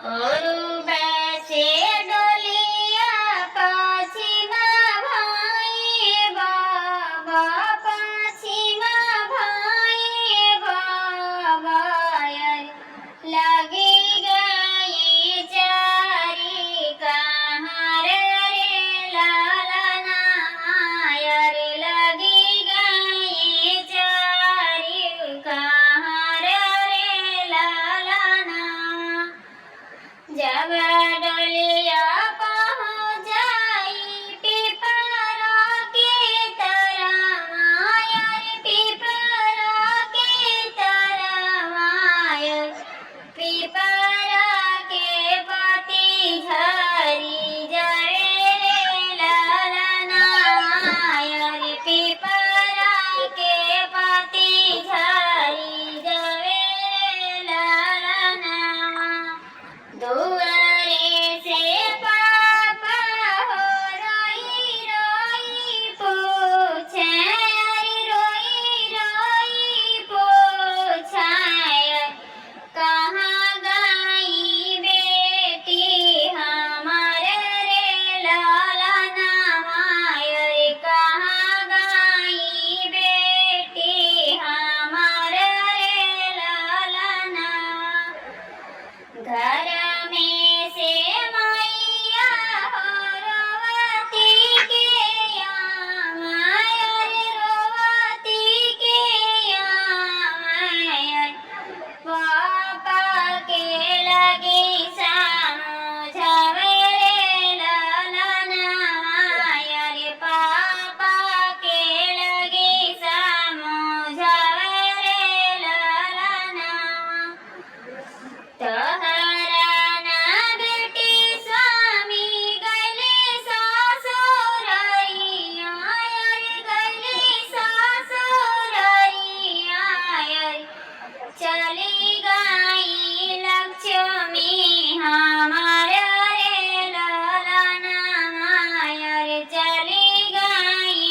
और बैसे डोलिया पछिमा भाई बाबा पछिमा भाई बाबा लगी गई चारी कहाँ रे लालना यार लगी गई चारी कहाँ रे लालना जब डोलिया पहुँच जाई पिपरा की तरफ यार पिपरा की तरफ यार पिपरा के पति झरी जाए रे लालना यार पिपरा के पति झरी जाए रे लालना दुआरे से पापा हो रोई रोई पूछे रोई रोई पूछे कहाँ गई बेटी हमारे रे लालना मायर कहाँ गई बेटी हमारे रे लालना घर में से मैया हो रोवती के मायर रोवती के मायर पापा के लगी समझावे रे लालना मायर पापा के लगी समझावे रे लालना तोहरा ना बेटी स्वामी गले सासुररिया गले सासुररिया चली गई लक्ष्मी हमारे रे लालना मायर चली गई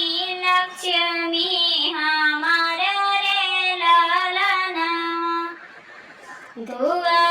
लक्ष्मी हमारे रे लालना दुआ